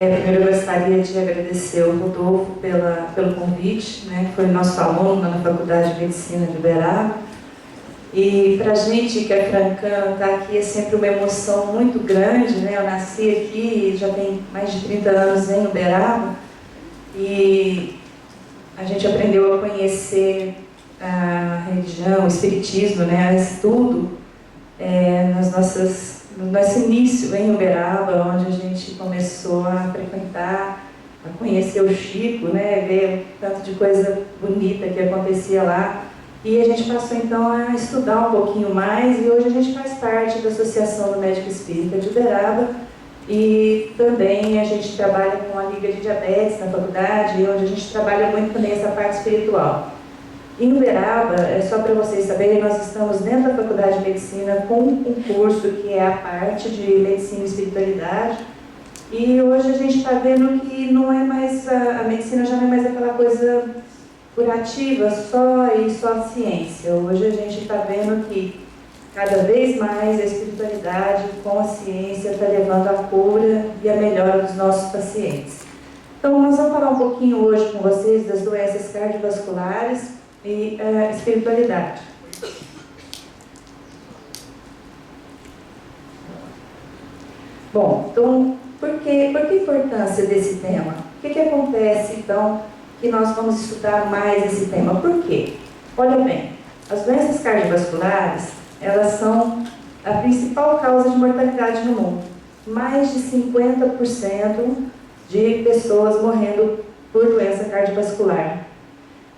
Primeiro eu gostaria de agradecer ao Rodolfo pelo convite, né, que foi nosso aluno na Faculdade de Medicina de Uberaba. E para a gente que é francana, estar aqui é sempre uma emoção muito grande, né? Eu nasci aqui, já tem mais de 30 anos em Uberaba, e a gente aprendeu a conhecer a religião, o espiritismo, né, estudo, no nosso início em Uberaba, onde a gente começou a frequentar, a conhecer o Chico, né, ver o tanto de coisa bonita que acontecia lá. E a gente passou então a estudar um pouquinho mais, e hoje a gente faz parte da Associação do Médico Espírita de Uberaba, e também a gente trabalha com a Liga de Diabetes na faculdade, onde a gente trabalha muito também essa parte espiritual. Em Uberaba, só para vocês saberem, nós estamos dentro da Faculdade de Medicina com um curso que é a parte de Medicina e Espiritualidade, e hoje a gente está vendo que não é mais, a medicina já não é mais aquela coisa curativa só a ciência. Hoje a gente está vendo que cada vez mais a espiritualidade com a ciência está levando a cura e a melhora dos nossos pacientes. Então nós vamos falar um pouquinho hoje com vocês das doenças cardiovasculares e espiritualidade. Bom, então, por que a importância desse tema? O que acontece, então, que nós vamos estudar mais esse tema? Por quê? Olha bem, as doenças cardiovasculares, elas são a principal causa de mortalidade no mundo. Mais de 50% de pessoas morrendo por doença cardiovascular.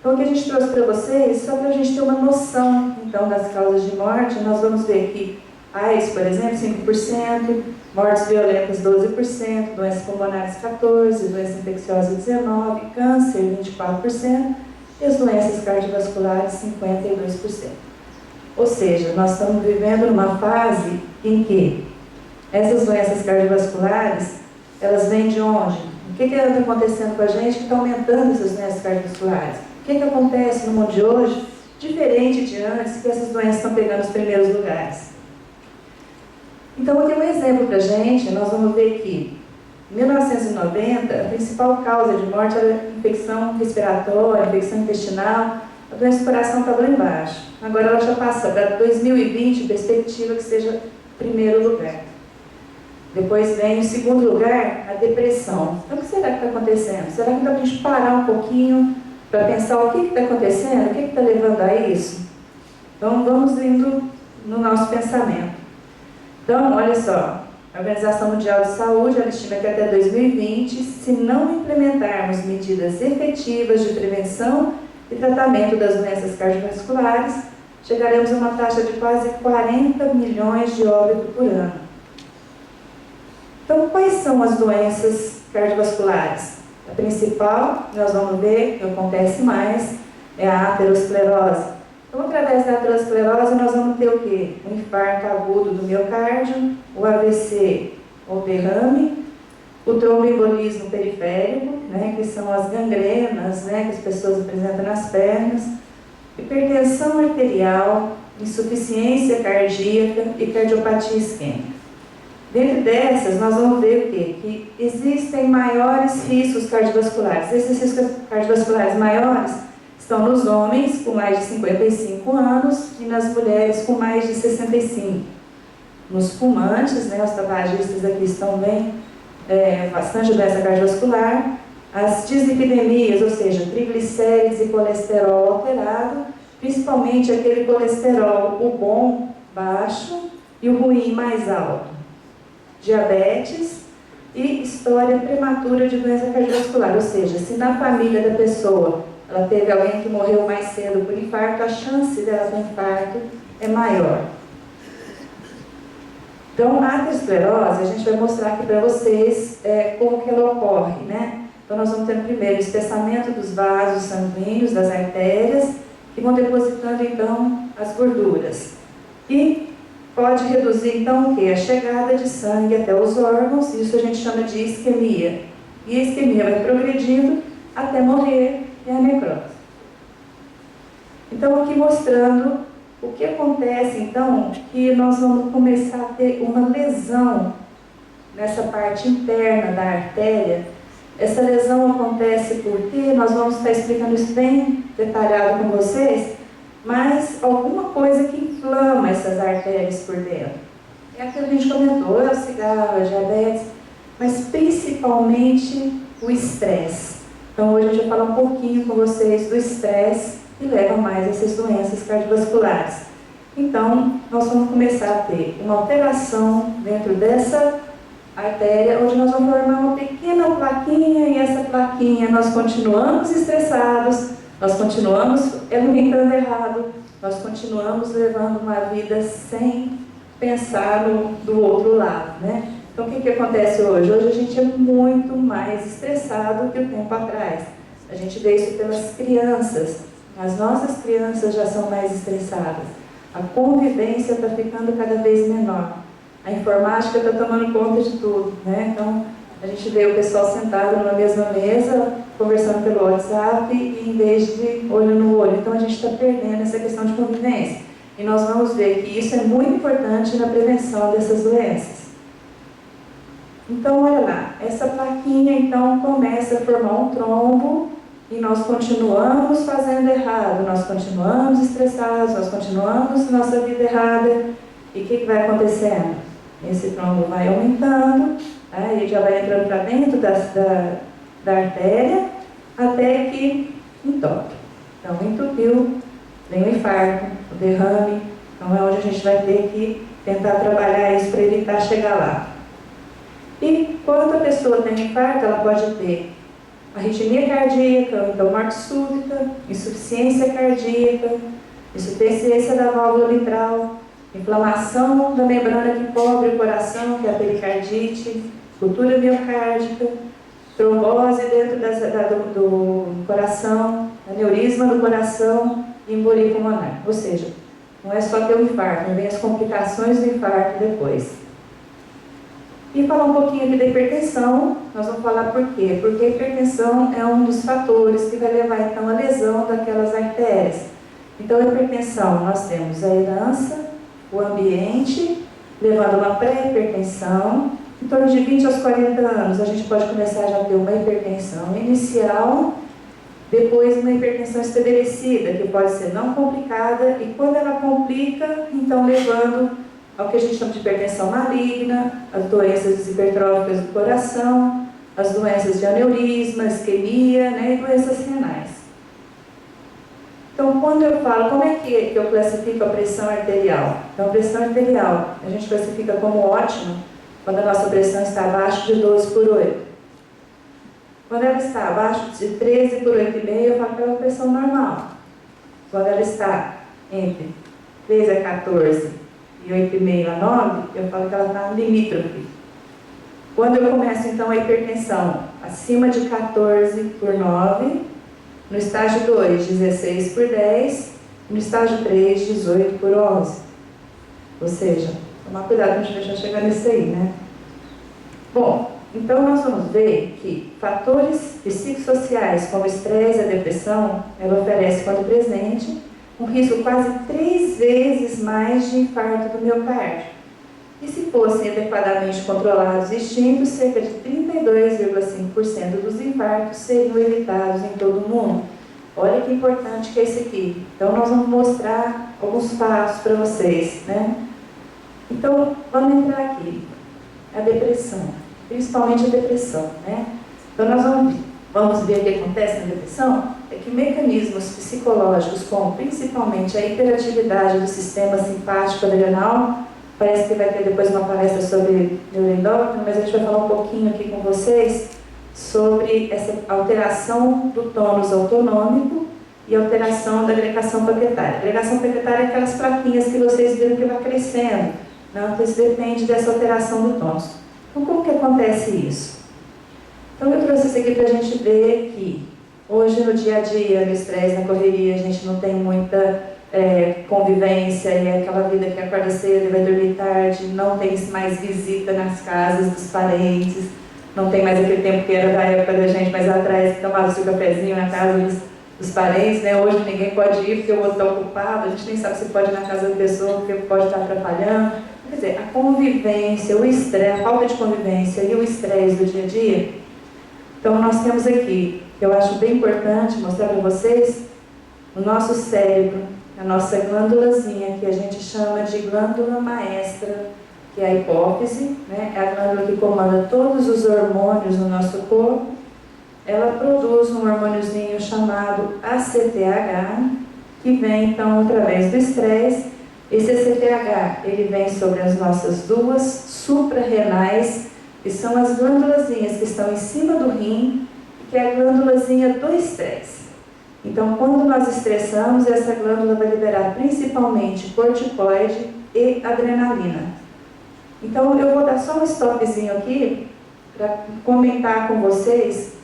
Então, o que a gente trouxe para vocês, só para a gente ter uma noção, então, das causas de morte, nós vamos ver que AIDS, por exemplo, 5%, mortes violentas 12%, doenças pulmonares 14%, doença infecciosa 19%, câncer 24% e as doenças cardiovasculares 52%. Ou seja, nós estamos vivendo numa fase em que essas doenças cardiovasculares, elas vêm de onde? O que está acontecendo com a gente que está aumentando essas doenças cardiovasculares? O que acontece no mundo de hoje, diferente de antes, que essas doenças estão pegando os primeiros lugares? Então, aqui um exemplo para a gente, nós vamos ver que em 1990, a principal causa de morte era infecção respiratória, infecção intestinal, a doença do coração estava lá embaixo. Agora ela já passa para 2020, perspectiva que seja primeiro lugar. Depois vem em segundo lugar, a depressão. Então, o que será que está acontecendo? Será que dá para a gente parar um pouquinho para pensar o que está acontecendo, o que está levando a isso? Então, vamos indo no nosso pensamento. Então, olha só, a Organização Mundial de Saúde, ela estima que até 2020, se não implementarmos medidas efetivas de prevenção e tratamento das doenças cardiovasculares, chegaremos a uma taxa de quase 40 milhões de óbitos por ano. Então, quais são as doenças cardiovasculares? A principal, nós vamos ver, que acontece mais, é a aterosclerose. Então, através da aterosclerose, nós vamos ter o quê? O infarto agudo do miocárdio, o AVC, ou derrame, o tromboembolismo periférico, né, que são as gangrenas, né, que as pessoas apresentam nas pernas, hipertensão arterial, insuficiência cardíaca e cardiopatia isquêmica. Dentro dessas, nós vamos ver o quê? Que existem maiores riscos cardiovasculares. Esses riscos cardiovasculares maiores estão nos homens com mais de 55 anos e nas mulheres com mais de 65. Nos fumantes, né, os tabagistas aqui estão bem, bastante doença cardiovascular. As dislipidemias, ou seja, triglicérides e colesterol alterado, principalmente aquele colesterol, o bom, baixo, e o ruim, mais alto. Diabetes e história prematura de doença cardiovascular, ou seja, se na família da pessoa ela teve alguém que morreu mais cedo por infarto, a chance dela ter infarto é maior. Então, a aterosclerose, a gente vai mostrar aqui para vocês como que ela ocorre, né? Então, nós vamos ter primeiro o espessamento dos vasos sanguíneos, das artérias, que vão depositando, então, as gorduras. E pode reduzir, então, o quê? A chegada de sangue até os órgãos, isso a gente chama de isquemia. E a isquemia vai progredindo até morrer, e a necrose. Então, aqui mostrando o que acontece, então, que nós vamos começar a ter uma lesão nessa parte interna da artéria, essa lesão acontece porque nós vamos estar explicando isso bem detalhado com vocês, mas alguma coisa que inflama essas artérias por dentro. É aquilo que a gente comentou, é o cigarro, é a diabetes, mas principalmente o estresse. Então hoje a gente vai falar um pouquinho com vocês do estresse que leva mais a essas doenças cardiovasculares. Então, nós vamos começar a ter uma alteração dentro dessa artéria, onde nós vamos formar uma pequena plaquinha, e essa plaquinha nós continuamos estressados, nós continuamos alimentando errado, nós continuamos levando uma vida sem pensar do outro lado, né? Então, o que acontece hoje? Hoje a gente é muito mais estressado que o tempo atrás. A gente vê isso pelas crianças. As nossas crianças já são mais estressadas. A convivência está ficando cada vez menor. A informática está tomando conta de tudo, né? Então, a gente vê o pessoal sentado numa mesma mesa, conversando pelo WhatsApp, e em vez de olho no olho. Então, a gente está perdendo essa questão de convivência. E nós vamos ver que isso é muito importante na prevenção dessas doenças. Então, olha lá, essa plaquinha, então, começa a formar um trombo, e nós continuamos fazendo errado, nós continuamos estressados, nós continuamos nossa vida errada. E o que vai acontecendo? Esse trombo vai aumentando, tá? Ele já vai entrando para dentro da artéria, até que entope. Então, entupiu, vem o infarto, o derrame. Então, é onde a gente vai ter que tentar trabalhar isso para evitar chegar lá. E quando a pessoa tem infarto, ela pode ter arritmia cardíaca, então morte súbita, insuficiência cardíaca, insuficiência da válvula mitral, inflamação da membrana que cobre o coração, que é a pericardite, ruptura miocárdica, trombose dentro do coração, aneurisma do coração e embolia pulmonar. Ou seja, não é só ter o infarto, mas vem as complicações do infarto depois. E falar um pouquinho aqui da hipertensão, nós vamos falar por quê? Porque a hipertensão é um dos fatores que vai levar então à lesão daquelas artérias. Então, a hipertensão, nós temos a herança, o ambiente, levando uma pré-hipertensão. Em torno de 20 aos 40 anos, a gente pode começar já a ter uma hipertensão inicial, depois uma hipertensão estabelecida, que pode ser não complicada, e quando ela complica, então levando ao que a gente chama de hipertensão maligna, as doenças hipertróficas do coração, as doenças de aneurisma, isquemia, né, e doenças renais. Então, quando eu falo, como é que eu classifico a pressão arterial? Então, a pressão arterial, a gente classifica como ótima quando a nossa pressão está abaixo de 12 por 8. Quando ela está abaixo de 13 por 8,5, eu falo que é uma pressão normal. Quando ela está entre 13 a 14 e 8,5 a 9, eu falo que ela está limítrofe. Quando eu começo, então, a hipertensão acima de 14 por 9, no estágio 2, 16 por 10, no estágio 3, 18 por 11. Ou seja, tomar cuidado para a gente deixar chegar nesse aí, né? Bom, então nós vamos ver que fatores psicossociais, como o estresse e a depressão, ela oferece, quando presente, um risco quase 3 vezes mais de infarto do miocárdio. E se fossem adequadamente controlados e extintos, cerca de 32,5% dos infartos seriam evitados em todo o mundo. Olha que importante que é esse aqui. Então, nós vamos mostrar alguns passos para vocês, né? Então, vamos entrar aqui. A depressão, principalmente a depressão, né? Então, nós vamos ver o que acontece na depressão, é que mecanismos psicológicos, como principalmente a hiperatividade do sistema simpático adrenal, parece que vai ter depois uma palestra sobre neuroendócrino, mas a gente vai falar um pouquinho aqui com vocês sobre essa alteração do tônus autonômico e alteração da agregação plaquetária. A agregação plaquetária é aquelas plaquinhas que vocês viram que vai crescendo, não? Então, isso depende dessa alteração do tônus. Então, como que acontece isso? Então, eu trouxe isso aqui para a gente ver que hoje, no dia a dia, no estresse, na correria, a gente não tem muita convivência, e é aquela vida que acorda cedo e vai dormir tarde, não tem mais visita nas casas dos parentes, não tem mais aquele tempo que era da época da gente mais atrás, que tomava seu cafezinho na casa dos parentes, né? Hoje ninguém pode ir porque o outro está ocupado, a gente nem sabe se pode ir na casa da pessoa porque pode estar atrapalhando. Quer dizer, a convivência, o estresse, a falta de convivência e o estresse do dia a dia. Então, nós temos aqui, que eu acho bem importante mostrar para vocês, o nosso cérebro, a nossa glândulazinha, que a gente chama de glândula maestra, que é a hipófise, né? É a glândula que comanda todos os hormônios no nosso corpo. Ela produz um hormôniozinho chamado ACTH, que vem então através do estresse. Esse ACTH, ele vem sobre as nossas duas suprarrenais, que são as glândulazinhas que estão em cima do rim, que é a glândulazinha do estresse. Então, quando nós estressamos, essa glândula vai liberar principalmente corticoide e adrenalina. Então, eu vou dar só um stopzinho aqui para comentar com vocês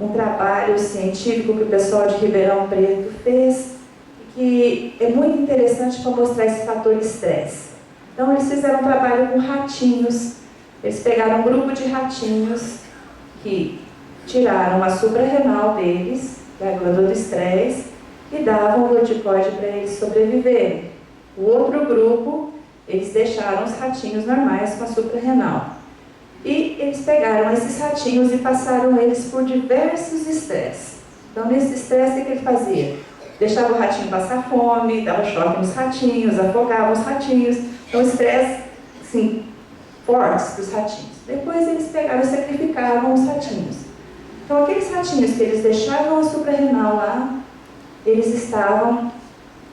um trabalho científico que o pessoal de Ribeirão Preto fez, que é muito interessante para mostrar esse fator estresse. Então, eles fizeram um trabalho com ratinhos. Eles pegaram um grupo de ratinhos que tiraram a suprarrenal deles, que é a glândula do estresse, e davam o corticoide para eles sobreviverem. O outro grupo, eles deixaram os ratinhos normais com a suprarrenal. E eles pegaram esses ratinhos e passaram eles por diversos estresses. Então, nesse estresse, o que ele fazia? Deixava o ratinho passar fome, dava choque nos ratinhos, afogava os ratinhos. Então, estresse, assim, fortes dos ratinhos. Depois, eles pegaram e sacrificavam os ratinhos. Então, aqueles ratinhos que eles deixavam a suprarrenal lá, eles estavam,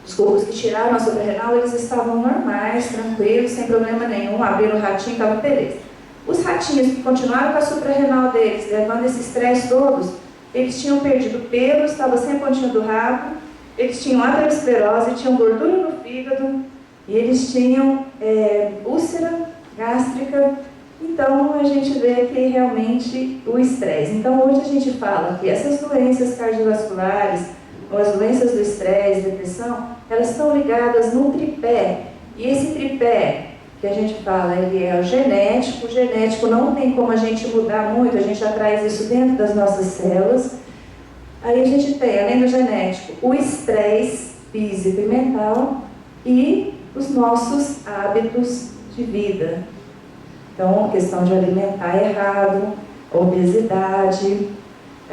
os que tiraram a suprarrenal, eles estavam normais, tranquilos, sem problema nenhum, abriram o ratinho, estava beleza. Os ratinhos que continuaram com a suprarrenal deles, levando esse estresse todos, eles tinham perdido pelo, estavam sem a pontinha do rabo, eles tinham aterosclerose, tinham gordura no fígado, e eles tinham úlcera gástrica. Então, a gente vê que realmente o estresse. Então, hoje a gente fala que essas doenças cardiovasculares, ou as doenças do estresse, depressão, elas estão ligadas no tripé. E esse tripé que a gente fala, ele é o genético não tem como a gente mudar muito, a gente já traz isso dentro das nossas células. Aí a gente tem, além do genético, o estresse físico e mental e os nossos hábitos de vida. Então, questão de alimentar errado, obesidade,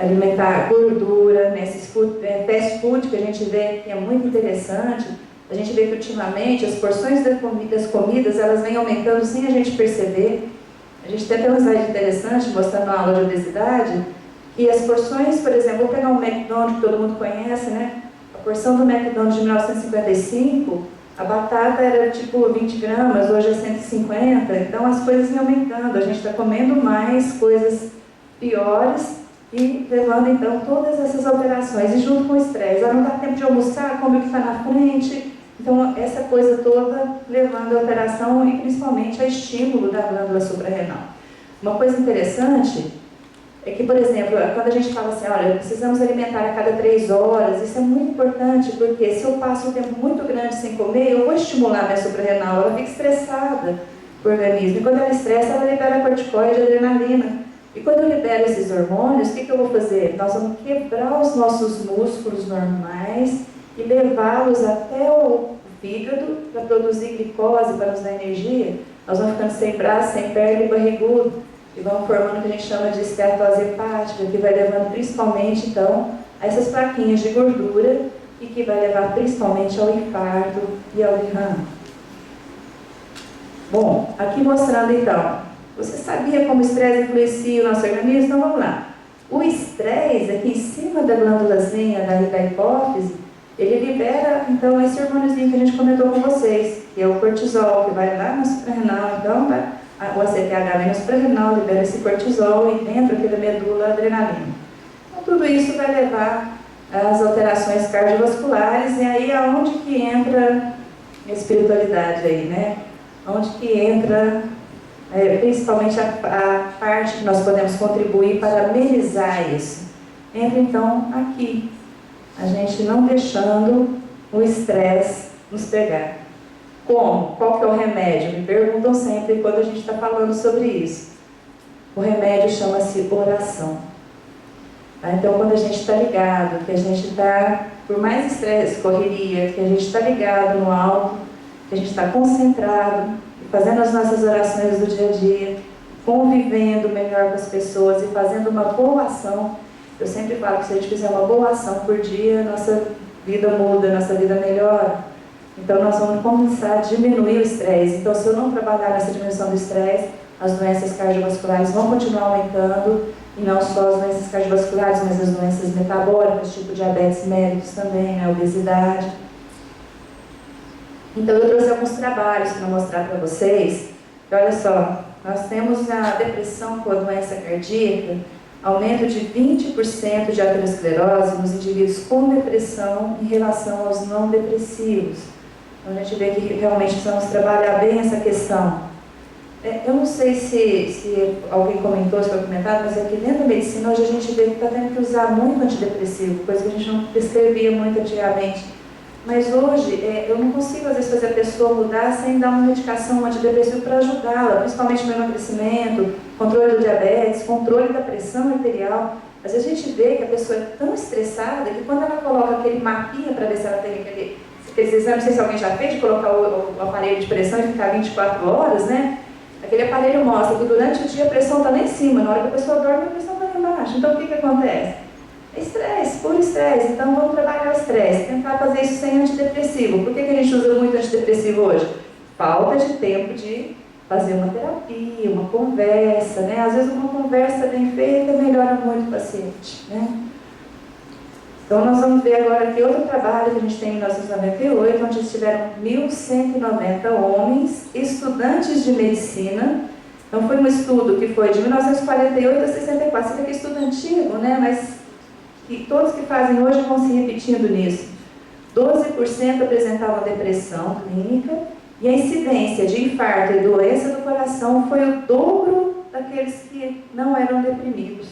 alimentar gordura, nesses fast food que a gente vê que é muito interessante. A gente vê que ultimamente as porções das comidas elas vêm aumentando sem a gente perceber. A gente tem até um slide interessante mostrando a aula de obesidade, e as porções, por exemplo, vou pegar um McDonald's que todo mundo conhece, né? A porção do McDonald's de 1955, a batata era tipo 20 gramas, hoje é 150, então as coisas vêm aumentando, a gente está comendo mais coisas piores e levando então todas essas alterações, e junto com o estresse, não dá tempo de almoçar, come o que está na frente, então essa coisa toda levando a alteração e principalmente a estímulo da glândula suprarrenal. Uma coisa interessante é que, por exemplo, quando a gente fala assim, olha, precisamos alimentar a cada 3 horas, isso é muito importante, porque se eu passo um tempo muito grande sem comer, eu vou estimular minha suprarrenal, ela fica estressada o organismo, e quando ela estressa, ela libera corticoide, adrenalina. E quando eu libero esses hormônios, o que eu vou fazer? Nós vamos quebrar os nossos músculos normais e levá-los até o fígado para produzir glicose, para nos dar energia. Nós vamos ficando sem braço, sem perna e barrigudo. E vão formando o que a gente chama de esteatose hepática, que vai levando principalmente, então, a essas plaquinhas de gordura e que vai levar principalmente ao infarto e ao derrame. Bom, aqui mostrando então, você sabia como o estresse influencia o nosso organismo? Então vamos lá. O estresse, aqui em cima da glândulazinha da hipófise, ele libera então esse hormôniozinho que a gente comentou com vocês, que é o cortisol, que vai lá na suprarrenal, então o ACTH vem no suprarrenal, libera esse cortisol e dentro aqui da medula a adrenalina. Então tudo isso vai levar às alterações cardiovasculares, e aí aonde que entra a espiritualidade aí, né? Onde que entra principalmente a parte que nós podemos contribuir para amenizar isso. Entra então aqui, a gente não deixando o estresse nos pegar. Como? Qual que é o remédio? Me perguntam sempre quando a gente está falando sobre isso. O remédio chama-se oração. Então, quando a gente está ligado, que a gente está, por mais estresse, correria, que a gente está ligado no alto, que a gente está concentrado, fazendo as nossas orações do dia a dia, convivendo melhor com as pessoas e fazendo uma boa ação. Eu sempre falo que se a gente fizer uma boa ação por dia, nossa vida muda, nossa vida melhora. Então nós vamos começar a diminuir o estresse. Então se eu não trabalhar nessa diminuição do estresse, as doenças cardiovasculares vão continuar aumentando, e não só as doenças cardiovasculares, mas as doenças metabólicas, tipo diabetes mellitus também, né, obesidade. Então eu trouxe alguns trabalhos para mostrar para vocês, que olha só, nós temos a depressão com a doença cardíaca, aumento de 20% de aterosclerose nos indivíduos com depressão em relação aos não depressivos. Então a gente vê que realmente precisamos trabalhar bem essa questão. Eu não sei se alguém comentou, se foi comentado, mas aqui dentro da medicina hoje a gente vê que está tendo que usar muito antidepressivo, coisa que a gente não prescrevia muito antigamente. Mas hoje eu não consigo às vezes fazer a pessoa mudar sem dar uma medicação antidepressiva para ajudá-la, principalmente no emagrecimento, controle do diabetes, controle da pressão arterial. Às vezes a gente vê que a pessoa é tão estressada que quando ela coloca aquele mapinha para ver se ela tem aqueles exames, não sei se alguém já fez, de colocar o aparelho de pressão e ficar 24 horas, né? Aquele aparelho mostra que durante o dia a pressão está lá em cima, na hora que a pessoa dorme a pressão está lá embaixo. Então o que acontece? É estresse, puro estresse. Então vamos trabalhar o estresse, tentar fazer isso sem antidepressivo. Por que a gente usa muito antidepressivo hoje? Falta de tempo de fazer uma terapia, uma conversa, né? Às vezes uma conversa bem feita melhora muito o paciente, né? Então nós vamos ver agora aqui outro trabalho que a gente tem em 1998, onde estiveram 1.190 homens, estudantes de medicina. Então foi um estudo que foi de 1948 a 64, você vê que é estudo antigo, né? Mas que todos que fazem hoje vão se repetindo nisso. 12% apresentavam depressão clínica e a incidência de infarto e doença do coração foi o dobro daqueles que não eram deprimidos.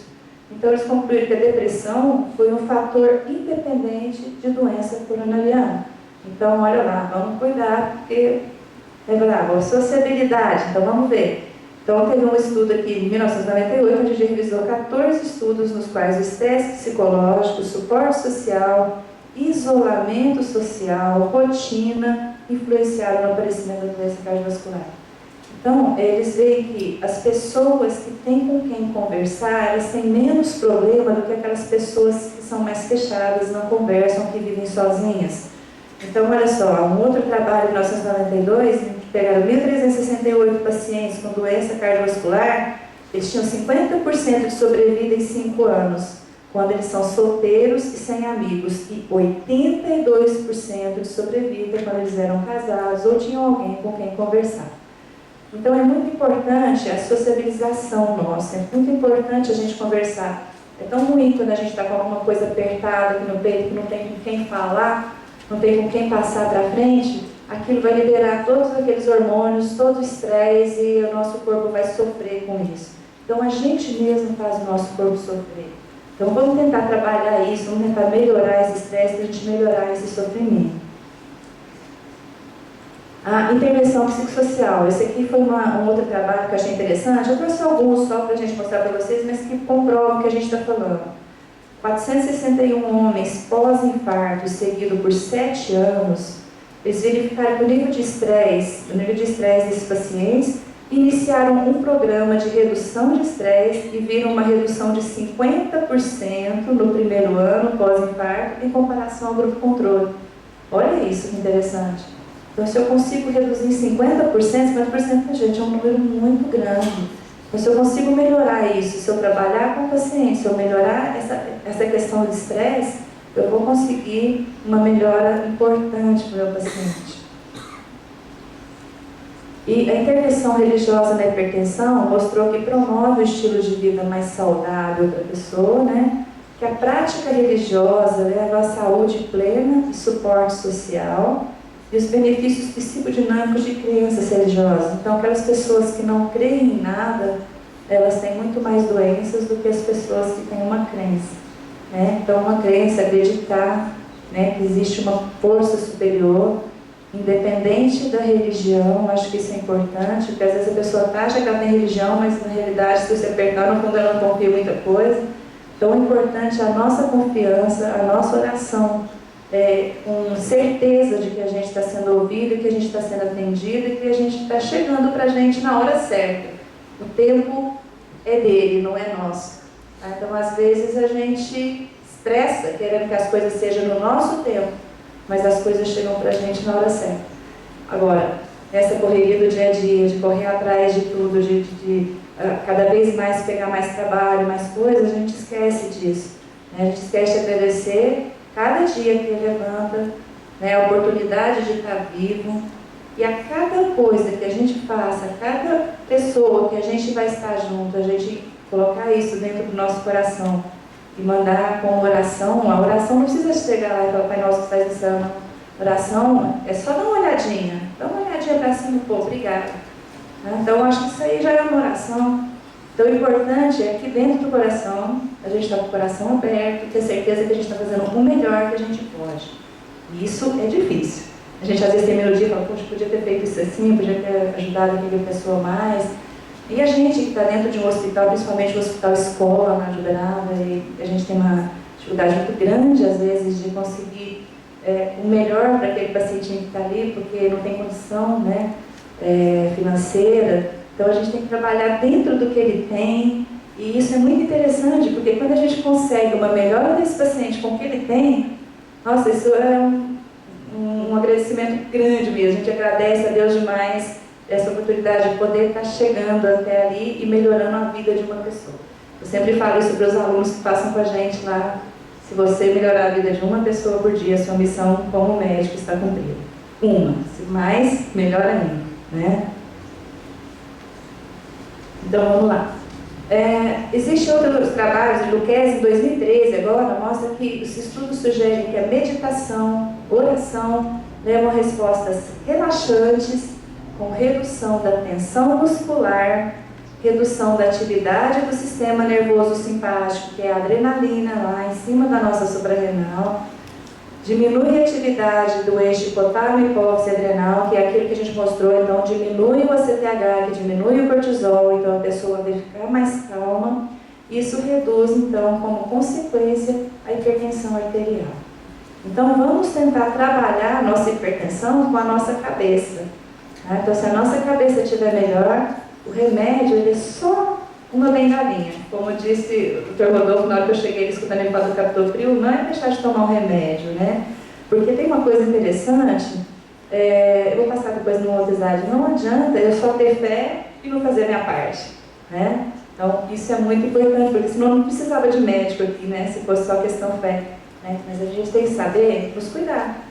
Então eles concluíram que a depressão foi um fator independente de doença coronariana. Então olha lá, vamos cuidar, porque é bravo. A sociabilidade, então vamos ver. Então, teve um estudo aqui em 1998, onde a gente revisou 14 estudos nos quais o estresse psicológico, suporte social, isolamento social, rotina, influenciaram no aparecimento da doença cardiovascular. Então, eles veem que as pessoas que têm com quem conversar, elas têm menos problema do que aquelas pessoas que são mais fechadas, não conversam, que vivem sozinhas. Então, olha só, um outro trabalho de 1992, pegaram 1.368 pacientes com doença cardiovascular, eles tinham 50% de sobrevida em 5 anos, quando eles são solteiros e sem amigos, e 82% de sobrevida quando eles eram casados ou tinham alguém com quem conversar. Então é muito importante a sociabilização nossa, é muito importante a gente conversar. É tão ruim quando a gente está com alguma coisa apertada aqui no peito, que não tem com quem falar, não tem com quem passar para frente, aquilo vai liberar todos aqueles hormônios, todo o estresse e o nosso corpo vai sofrer com isso. Então a gente mesmo faz o nosso corpo sofrer. Então vamos tentar trabalhar isso, vamos tentar melhorar esse estresse para a gente melhorar esse sofrimento. A intervenção psicossocial, esse aqui foi um outro trabalho que eu achei interessante. Eu trouxe alguns só para a gente mostrar para vocês, mas que comprovam o que a gente está falando. 461 homens pós-infarto, seguido por 7 anos, eles verificaram que o nível de estresse desses pacientes, iniciaram um programa de redução de estresse e viram uma redução de 50% no primeiro ano pós-infarto em comparação ao grupo controle. Olha isso que interessante. Então, se eu consigo reduzir em 50%, gente, é um número muito grande. Então, se eu consigo melhorar isso, se eu trabalhar com o paciente, se eu melhorar essa questão de estresse, eu vou conseguir uma melhora importante para o meu paciente. E a intervenção religiosa na hipertensão mostrou que promove um estilo de vida mais saudável para a pessoa, né? Que a prática religiosa leva à saúde plena e suporte social e os benefícios psicodinâmicos de crenças religiosas. Então, aquelas pessoas que não creem em nada, elas têm muito mais doenças do que as pessoas que têm uma crença. Né? Então, uma crença, acreditar, né, que existe uma força superior, independente da religião, acho que isso é importante, porque às vezes a pessoa acha que ela tem religião, mas na realidade, se você apertar, no fundo ela não confia em muita coisa. Então, é importante a nossa confiança, a nossa oração, com certeza de que a gente está sendo ouvido, que a gente está sendo atendido e que a gente está chegando para a gente na hora certa. O tempo é dele, não é nosso. Tá? Então, às vezes, a gente estressa, querendo que as coisas sejam no nosso tempo, mas as coisas chegam para a gente na hora certa. Agora, essa correria do dia a dia, de correr atrás de tudo, de cada vez mais pegar mais trabalho, mais coisas, a gente esquece disso. Né? A gente esquece de agradecer cada dia que ele levanta, né, a oportunidade de estar vivo, e a cada coisa que a gente faça, a cada pessoa que a gente vai estar junto, a gente colocar isso dentro do nosso coração e mandar com oração. A oração não precisa chegar lá e falar, Pai Nosso que estás no céu, não. Oração é só dar uma olhadinha para cima, pô, obrigada. Né? Então, eu acho que isso aí já é uma oração. Então, o importante é que dentro do coração, a gente está com o coração aberto, ter certeza que a gente está fazendo o melhor que a gente pode. E isso é difícil. A gente às vezes tem melodia e fala, poxa, podia ter feito isso assim, podia ter ajudado aquela pessoa mais. E a gente que está dentro de um hospital, principalmente o hospital escola, na Ajudarada, e a gente tem uma dificuldade muito grande, às vezes, de conseguir o melhor para aquele pacientinho que está ali, porque não tem condição, né, financeira. Então, a gente tem que trabalhar dentro do que ele tem, e isso é muito interessante, porque quando a gente consegue uma melhora desse paciente com o que ele tem, nossa, isso é um agradecimento grande mesmo. A gente agradece a Deus demais essa oportunidade de poder estar chegando até ali e melhorando a vida de uma pessoa. Eu sempre falo isso para os alunos que passam com a gente lá. Se você melhorar a vida de uma pessoa por dia, sua missão como médico está cumprida. Uma, se mais, melhor ainda, né? Então, vamos lá. Existem outros trabalhos, do Luquezzi, em 2013, agora, mostra que os estudos sugerem que a meditação, oração, levam a respostas relaxantes, com redução da tensão muscular, redução da atividade do sistema nervoso simpático, que é a adrenalina, lá em cima da nossa suprarrenal, diminui a atividade do eixo hipotálamo hipófise adrenal, que é aquilo que a gente mostrou, então diminui o ACTH, que diminui o cortisol, então a pessoa vai ficar mais calma. Isso reduz, então, como consequência, a hipertensão arterial. Então, vamos tentar trabalhar a nossa hipertensão com a nossa cabeça. Tá? Então, se a nossa cabeça estiver melhor, o remédio ele é só uma bengalinha. Como disse o Dr. Rodolfo, na hora que eu cheguei escutando ele falar do captopril, não é deixar de tomar um remédio, né? Porque tem uma coisa interessante, eu vou passar depois no outro slide, não adianta eu só ter fé e não fazer a minha parte, né? Então, isso é muito importante, porque senão não precisava de médico aqui, né? Se fosse só questão fé, né? Mas a gente tem que saber nos cuidar.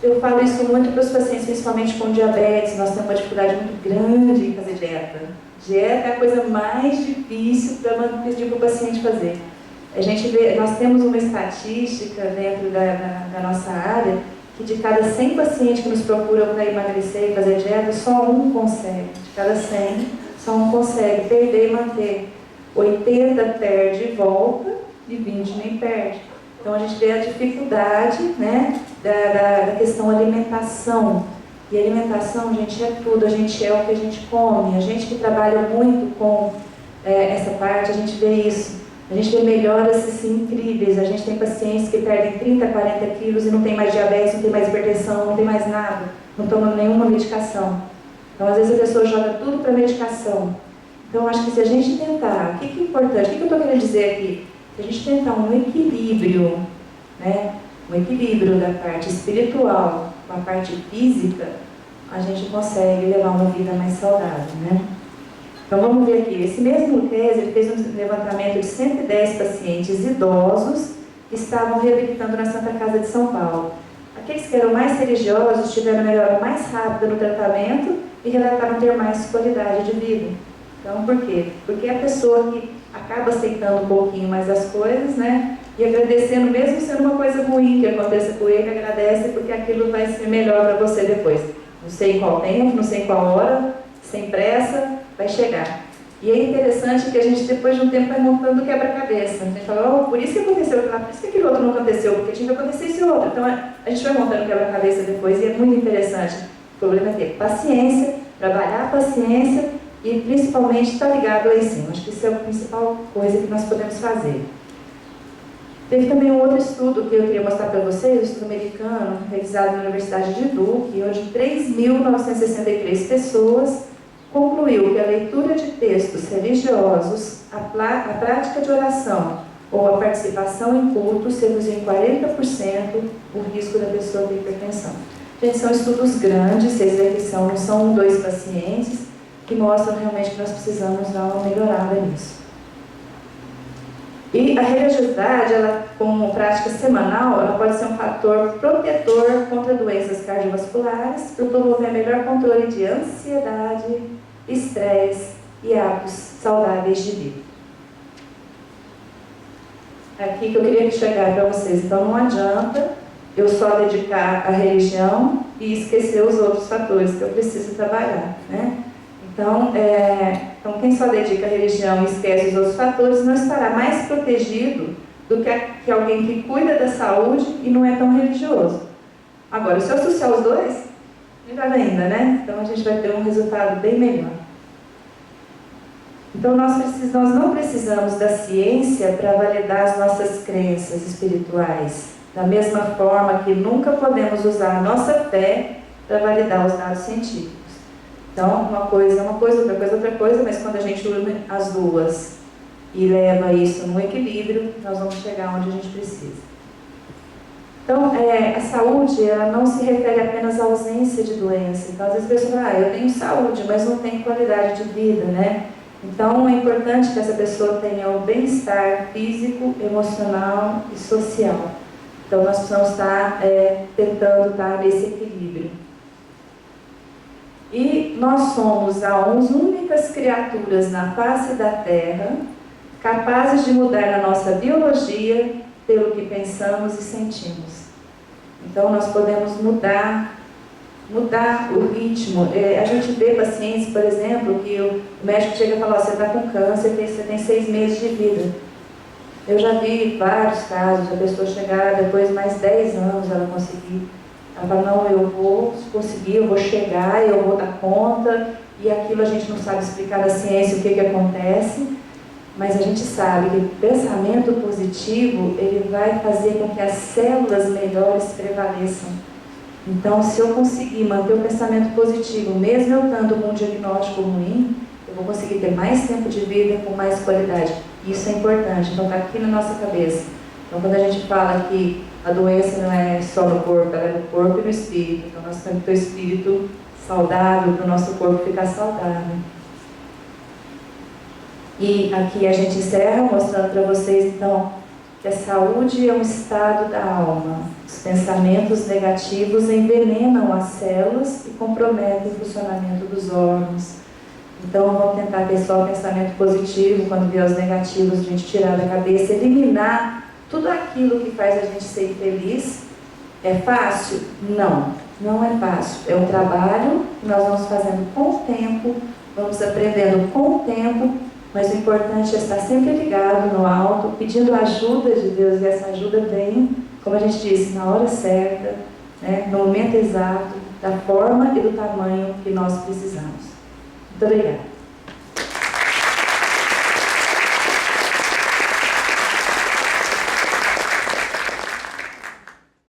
Eu falo isso muito para os pacientes, principalmente com diabetes. Nós temos uma dificuldade muito grande em fazer dieta. Dieta é a coisa mais difícil para pedir para o paciente fazer. A gente vê, nós temos uma estatística dentro da nossa área que de cada 100 pacientes que nos procuram para emagrecer e fazer dieta, só um consegue. De cada 100, só um consegue perder e manter. 80 perde e volta e 20 nem perde. Então a gente vê a dificuldade, né, da questão alimentação. E alimentação, gente, é tudo, a gente é o que a gente come. A gente que trabalha muito com essa parte, a gente vê isso. A gente vê melhoras assim, incríveis. A gente tem pacientes que perdem 30, 40 quilos e não tem mais diabetes, não tem mais hipertensão, não tem mais nada. Não tomam nenhuma medicação. Então, às vezes a pessoa joga tudo para medicação. Então, acho que se a gente tentar, o que é importante? O que eu estou querendo dizer aqui? Se a gente tentar um equilíbrio, né? Um equilíbrio da parte espiritual com a parte física, a gente consegue levar uma vida mais saudável, né? Então vamos ver aqui, esse mesmo Luquezzi, ele fez um levantamento de 110 pacientes idosos que estavam reabilitando na Santa Casa de São Paulo. Aqueles que eram mais religiosos tiveram melhora mais rápida no tratamento e relataram ter mais qualidade de vida. Então por quê? Porque a pessoa que acaba aceitando um pouquinho mais as coisas, né? E agradecendo, mesmo sendo uma coisa ruim que aconteça com ele, agradece porque aquilo vai ser melhor para você depois. Não sei em qual tempo, não sei em qual hora, sem pressa, vai chegar. E é interessante que a gente, depois de um tempo, vai montando quebra-cabeça. A gente fala, oh, por isso que aconteceu aquilo, por isso que aquele outro não aconteceu, porque tinha que acontecer esse outro. Então, a gente vai montando quebra-cabeça depois e é muito interessante. O problema é ter paciência, trabalhar a paciência e, principalmente, estar ligado lá em cima. Acho que isso é a principal coisa que nós podemos fazer. Teve também um outro estudo que eu queria mostrar para vocês, um estudo americano, realizado na Universidade de Duke, onde 3.963 pessoas concluiu que a leitura de textos religiosos, a prática de oração ou a participação em cultos reduziu em 40% o risco da pessoa ter hipertensão. Gente, são estudos grandes, vocês veem que não são 1, 2 pacientes, que mostram realmente que nós precisamos dar uma melhorada nisso. E a religiosidade, ela, como prática semanal, ela pode ser um fator protetor contra doenças cardiovasculares, por promover melhor controle de ansiedade, estresse e hábitos saudáveis de vida. Aqui que eu queria chegar para vocês. Então, não adianta eu só dedicar a religião e esquecer os outros fatores que eu preciso trabalhar, né? Então, quem só dedica a religião e esquece os outros fatores não estará mais protegido do que alguém que cuida da saúde e não é tão religioso. Agora, se eu associar os dois, melhor ainda, né? Então, a gente vai ter um resultado bem melhor. Então, nós não precisamos da ciência para validar as nossas crenças espirituais, da mesma forma que nunca podemos usar a nossa fé para validar os dados científicos. Então, uma coisa é uma coisa, outra coisa, mas quando a gente une as duas e leva isso no equilíbrio, nós vamos chegar onde a gente precisa. Então, a saúde, ela não se refere apenas à ausência de doença. Então, às vezes a pessoa fala, eu tenho saúde, mas não tenho qualidade de vida, né? Então, é importante que essa pessoa tenha o bem-estar físico, emocional e social. Então, nós precisamos estar tentando estar nesse equilíbrio. E nós somos as únicas criaturas na face da Terra capazes de mudar a nossa biologia pelo que pensamos e sentimos. Então, nós podemos mudar o ritmo. A gente vê pacientes, por exemplo, que o médico chega e fala, você está com câncer, você tem 6 meses de vida. Eu já vi vários casos, a pessoa chegar depois de mais 10 anos, ela conseguir. Ela fala, não, eu vou conseguir, eu vou chegar, eu vou dar conta, e aquilo a gente não sabe explicar na ciência o que acontece, mas a gente sabe que o pensamento positivo, ele vai fazer com que as células melhores prevaleçam. Então, se eu conseguir manter o pensamento positivo, mesmo eu estando com um diagnóstico ruim, eu vou conseguir ter mais tempo de vida com mais qualidade. Isso é importante, então está aqui na nossa cabeça. Então, quando a gente fala que a doença não é só no corpo, ela é no corpo e no espírito. Então, nós temos que ter o espírito saudável para o nosso corpo ficar saudável. E aqui a gente encerra mostrando para vocês, então, que a saúde é um estado da alma. Os pensamentos negativos envenenam as células e comprometem o funcionamento dos órgãos. Então, vamos tentar ter só o pensamento positivo, quando vier os negativos, a gente tirar da cabeça, eliminar tudo aquilo que faz a gente ser feliz. É fácil? Não, não é fácil. É um trabalho que nós vamos fazendo com o tempo, vamos aprendendo com o tempo, mas o importante é estar sempre ligado no alto, pedindo a ajuda de Deus, e essa ajuda vem, como a gente disse, na hora certa, né, no momento exato, da forma e do tamanho que nós precisamos. Muito obrigada.